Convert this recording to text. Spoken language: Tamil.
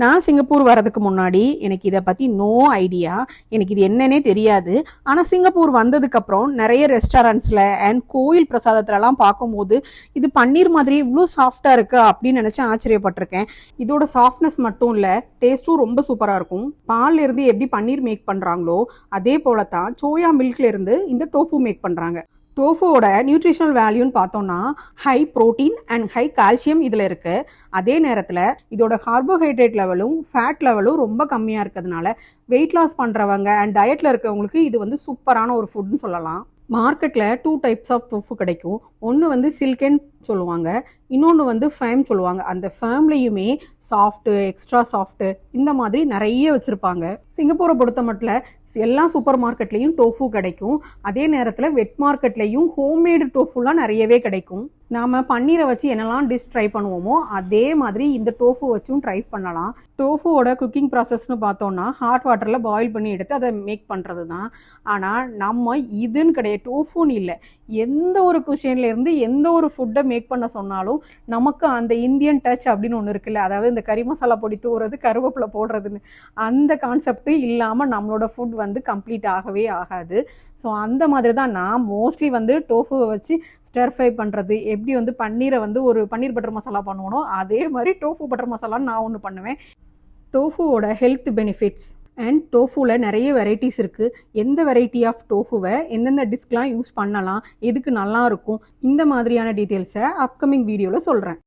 நான் சிங்கப்பூர் வரதுக்கு முன்னாடி எனக்கு இதை பற்றி நோ ஐடியா. எனக்கு இது என்னன்னே தெரியாது. ஆனால் சிங்கப்பூர் வந்ததுக்கப்புறம் நிறைய ரெஸ்டாரண்ட்ஸில் அண்ட் கோயில் பிரசாதத்துலலாம் பார்க்கும்போது இது பன்னீர் மாதிரி இவ்வளோ சாஃப்டாக இருக்குது அப்படின்னு நினச்சி ஆச்சரியப்பட்டிருக்கேன். இதோட சாஃப்ட்னஸ் மட்டும் இல்லை, டேஸ்ட்டும் ரொம்ப சூப்பராக இருக்கும். பால்ல இருந்து எப்படி பன்னீர் மேக் பண்ணுறாங்களோ அதே போல தான் சோயா மில்க்ல இருந்து இந்த டோஃபு மேக் பண்ணுறாங்க. டோஃபுவோட நியூட்ரிஷனல் வேல்யூன்னு பார்த்தோம்னா high protein and high calcium இதில் இருக்குது. அதே நேரத்தில் இதோட கார்போஹைட்ரேட் லெவலும் ஃபேட் லெவலும் ரொம்ப கம்மியாக இருக்கிறதுனால வெயிட் லாஸ் பண்ணுறவங்க அண்ட் டயட்டில் இருக்கிறவங்களுக்கு இது வந்து சூப்பரான ஒரு ஃபுட்னு சொல்லலாம். மார்க்கெட்டில் 2 டைப்ஸ் ஆஃப் டோஃபு கிடைக்கும். ஒன்று வந்து சில்கன் சொல்லுவாங்க, இன்னொன்று வந்து ஃபேம் சொல்லுவாங்க. அந்த ஃபேம்லேயுமே சாஃப்ட்டு, எக்ஸ்ட்ரா சாஃப்ட்டு இந்த மாதிரி நிறைய வச்சுருப்பாங்க. சிங்கப்பூரை பொறுத்த மட்டும் எல்லா சூப்பர் மார்க்கெட்லேயும் டோஃபு கிடைக்கும். அதே நேரத்தில் வெட் மார்க்கெட்லேயும் ஹோம்மேடு டோஃபுலாம் நிறையவே கிடைக்கும். நாம் பன்னீரை வச்சு என்னெல்லாம் டிஷ் ட்ரை பண்ணுவோமோ அதே மாதிரி இந்த டோஃபு வச்சும் ட்ரை பண்ணலாம். டோஃபுவோட குக்கிங் ப்ராசஸ்னு பார்த்தோன்னா ஹாட் வாட்டரில் பாயில் பண்ணி எடுத்து அதை மேக் பண்ணுறது தான். ஆனால் நம்ம இதுன்னு கிடையாது, டோஃபுன்னு இல்லை, எந்த ஒரு குஷன்லேருந்து எந்த ஒரு ஃபுட்டை மேக் பண்ண சொன்னாலும் நமக்கு அந்த இந்தியன் டச் அப்படின்னு ஒன்று இருக்குல்ல, அதாவது இந்த கறி மசாலா பொடி தூவுறது, கருவேப்பிலை போடுறதுன்னு அந்த கான்செப்ட்டு இல்லாமல் நம்மளோட ஃபுட் வந்து கம்ப்ளீட் ஆகவே ஆகாது. ஸோ அந்த மாதிரி தான் நான் மோஸ்ட்லி வந்து டோஃபுவை வச்சு ஸ்டர் ஃப்ரை பண்ணுறது, எப்படி வந்து பன்னீரை வந்து ஒரு பன்னீர் பட்டர் மசாலா பண்ணுவோனோ அதே மாதிரி டோஃபு பட்டர் மசாலான்னு நான் ஒன்று பண்ணுவேன். டோஃபுவோட ஹெல்த் பெனிஃபிட்ஸ் அண்ட் டோஃபுவில் நிறைய வெரைட்டிஸ் இருக்குது. எந்த வெரைட்டி ஆஃப் டோஃபுவை எந்தெந்த டிஷ்க்கெலாம் யூஸ் பண்ணலாம், எதுக்கு நல்லா இருக்கும், இந்த மாதிரியான டீட்டெயில்ஸை அப்கமிங் வீடியோவில் சொல்கிறேன்.